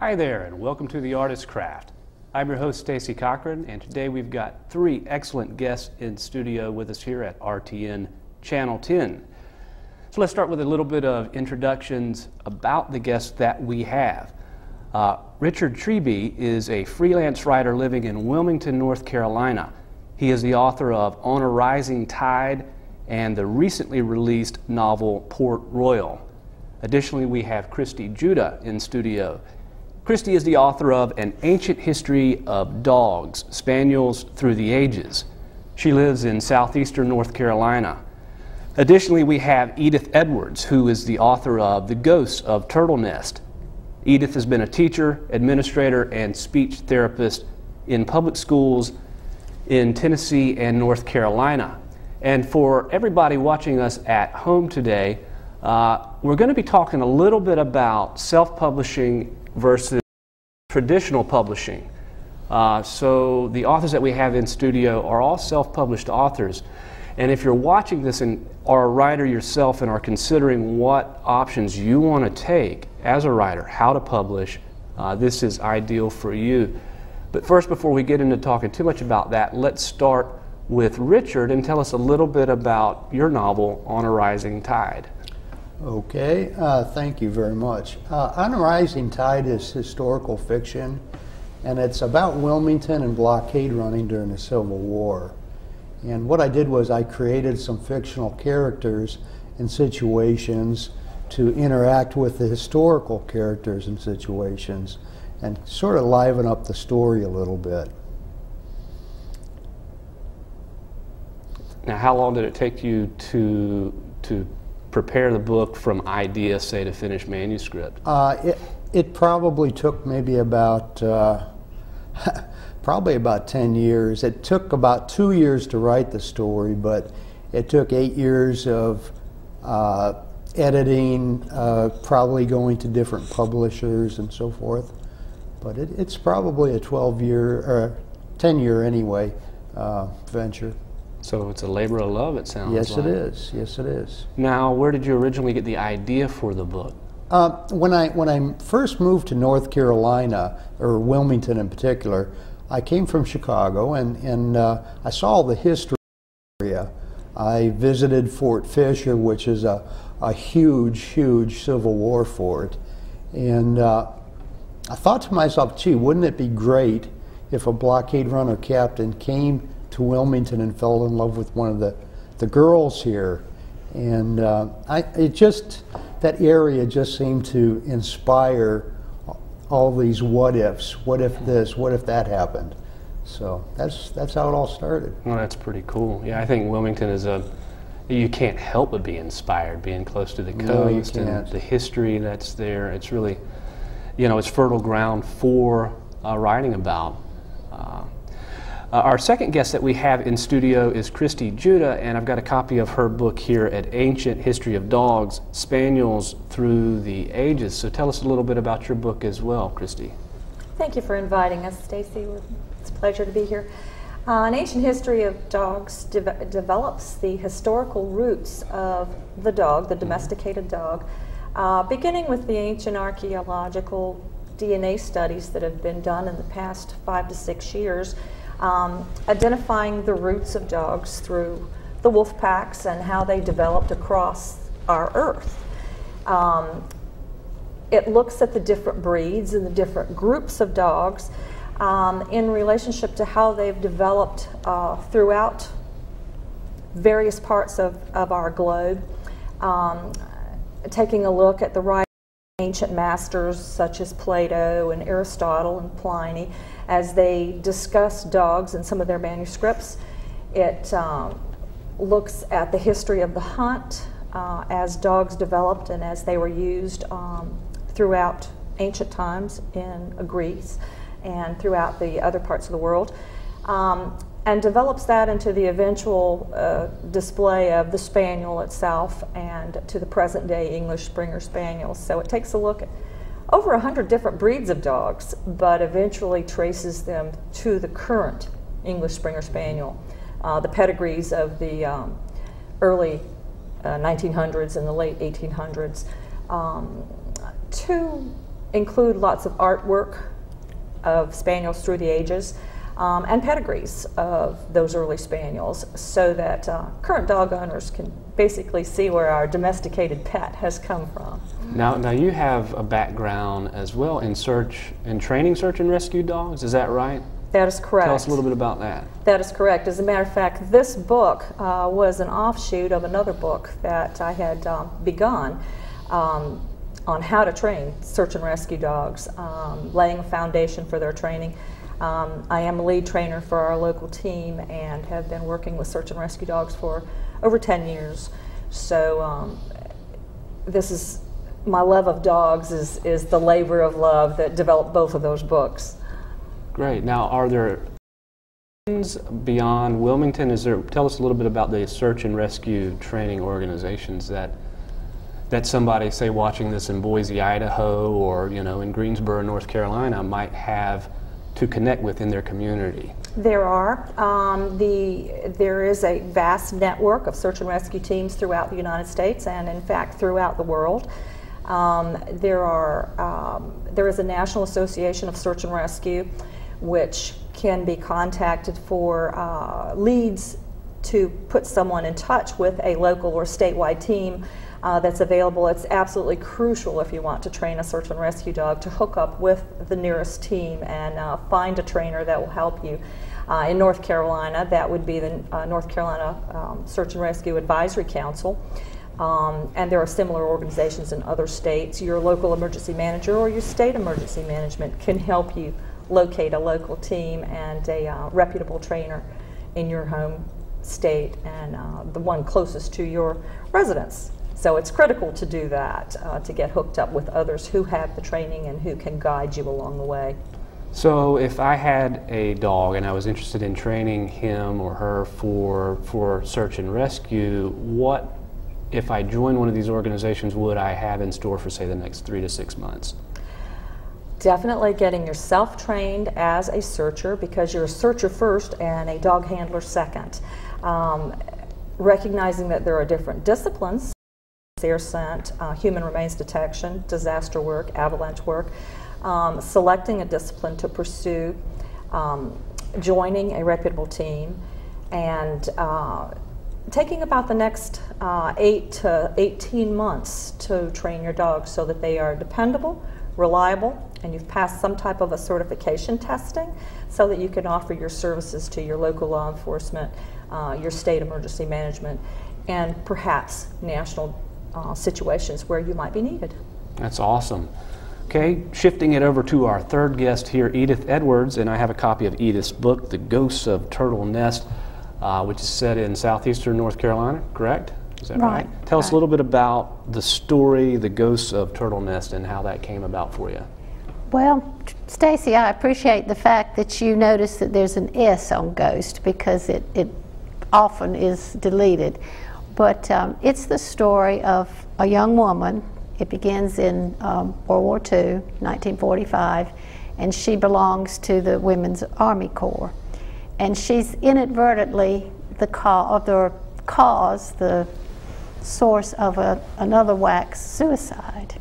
Hi there, and welcome to The Artist's Craft. I'm your host, Stacey Cochran, and today we've got three excellent guests in studio with us here at RTN Channel 10. So let's start with a little bit of introductions about the guests that we have. Richard Triebe is a freelance writer living in Wilmington, North Carolina. He is the author of On a Rising Tide and the recently released novel Port Royal. Additionally, we have Christy Judah in studio. Christy is the author of An Ancient History of Dogs, Spaniels Through the Ages. She lives in southeastern North Carolina. Additionally, we have Edith Edwards, who is the author of The Ghosts of Turtle Nest. Edith has been a teacher, administrator, and speech therapist in public schools in Tennessee and North Carolina. And for everybody watching us at home today, we're going to be talking a little bit about self-publishing versus traditional publishing. So the authors that we have in studio are all self-published authors. And if you're watching this and are a writer yourself and are considering what options you want to take as a writer, how to publish, this is ideal for you. But first, before we get into talking too much about that, let's start with Richard and tell us a little bit about your novel, On a Rising Tide. Okay, thank you very much. On a Rising Tide is historical fiction, and it's about Wilmington and blockade running during the Civil War. And what I did was I created some fictional characters and situations to interact with the historical characters and situations and sort of liven up the story a little bit. Now, how long did it take you to prepare the book from idea, say, to finished manuscript? It probably took maybe about probably about 10 years. It took about 2 years to write the story, but it took 8 years of editing, probably going to different publishers and so forth. But it's probably a 12-year or 10-year anyway venture. So it's a labor of love, it sounds like. Yes, it is. Yes, it is. Now, where did you originally get the idea for the book? When I first moved to North Carolina, or Wilmington in particular, I came from Chicago, and I saw the history area. I visited Fort Fisher, which is a huge, huge Civil War fort, and I thought to myself, gee, wouldn't it be great if a blockade runner captain came to Wilmington and fell in love with one of the girls here. And that area just seemed to inspire all these what ifs. What if this, what if that happened? So that's how it all started. Well, that's pretty cool. Yeah, I think Wilmington is you can't help but be inspired, being close to the coast and the history that's there. It's really, it's fertile ground for writing about. Our second guest that we have in studio is Christy Judah, and I've got a copy of her book here, An Ancient History of Dogs, Spaniels Through the Ages. So tell us a little bit about your book as well, Christy. Thank you for inviting us, Stacey. It's a pleasure to be here. An Ancient History of Dogs develops the historical roots of the dog, the domesticated dog, beginning with the ancient archaeological DNA studies that have been done in the past 5 to 6 years. Identifying the roots of dogs through the wolf packs and how they developed across our earth. It looks at the different breeds and the different groups of dogs in relationship to how they've developed throughout various parts of our globe. Taking a look at the writings of ancient masters such as Plato and Aristotle and Pliny, as they discuss dogs in some of their manuscripts. It looks at the history of the hunt as dogs developed and as they were used throughout ancient times in Greece and throughout the other parts of the world, and develops that into the eventual display of the Spaniel itself and to the present day English Springer Spaniels. So it takes a look at over 100 different breeds of dogs, but eventually traces them to the current English Springer Spaniel, the pedigrees of the early 1900s and the late 1800s, to include lots of artwork of spaniels through the ages, and pedigrees of those early spaniels, so that current dog owners can basically see where our domesticated pet has come from. Now you have a background as well in training search and rescue dogs, is that right? That is correct. Tell us a little bit about that. That is correct. As a matter of fact, this book was an offshoot of another book that I had begun on how to train search and rescue dogs, laying a foundation for their training. I am a lead trainer for our local team and have been working with search and rescue dogs for over 10 years. So this is, my love of dogs is the labor of love that developed both of those books. Great. Now, are there beyond Wilmington? Tell us a little bit about the search and rescue training organizations that somebody, say, watching this in Boise, Idaho, or in Greensboro, North Carolina, might have to connect with in their community. There are. There is a vast network of search and rescue teams throughout the United States and, in fact, throughout the world. There is a National Association of Search and Rescue, which can be contacted for leads to put someone in touch with a local or statewide team that's available. It's absolutely crucial if you want to train a search and rescue dog to hook up with the nearest team and find a trainer that will help you. In North Carolina, that would be the North Carolina Search and Rescue Advisory Council. And there are similar organizations in other states. Your local emergency manager or your state emergency management can help you locate a local team and a reputable trainer in your home state and the one closest to your residence. So it's critical to do that, to get hooked up with others who have the training and who can guide you along the way. So if I had a dog and I was interested in training him or her for search and rescue, what, if I join one of these organizations, would I have in store for, say, the next 3 to 6 months? Definitely getting yourself trained as a searcher, because you're a searcher first and a dog handler second. Recognizing that there are different disciplines: air scent, human remains detection, disaster work, avalanche work. Selecting a discipline to pursue, joining a reputable team, and taking about the next 8 to 18 months to train your dogs so that they are dependable, reliable, and you've passed some type of a certification testing so that you can offer your services to your local law enforcement, your state emergency management, and perhaps national situations where you might be needed. That's awesome. Okay, shifting it over to our third guest here, Edith Edwards, and I have a copy of Edith's book, The Ghosts of Turtle Nest, which is set in southeastern North Carolina, correct? Is that right? Tell us a little bit about the story, The Ghosts of Turtle Nest, and how that came about for you. Well, Stacey, I appreciate the fact that you notice that there's an S on ghost, because it often is deleted. But it's the story of a young woman. It begins in World War II, 1945, and she belongs to the Women's Army Corps. And she's inadvertently the source of another wax suicide.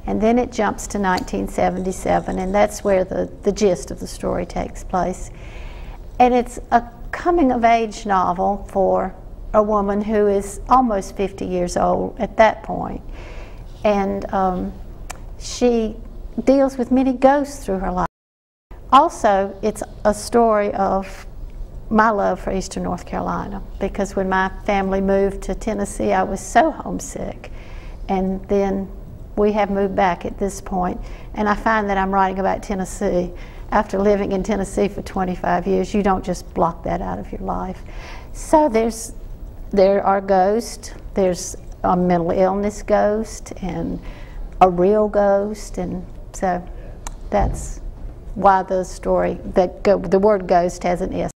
And then it jumps to 1977, and that's where the gist of the story takes place. And it's a coming-of-age novel for a woman who is almost 50 years old at that point. And she deals with many ghosts through her life. Also, it's a story of my love for Eastern North Carolina, because when my family moved to Tennessee, I was so homesick. And then we have moved back at this point, and I find that I'm writing about Tennessee. After living in Tennessee for 25 years, you don't just block that out of your life. So there are ghosts. There's a mental illness ghost and a real ghost, and so that's why the story, the word ghost has an S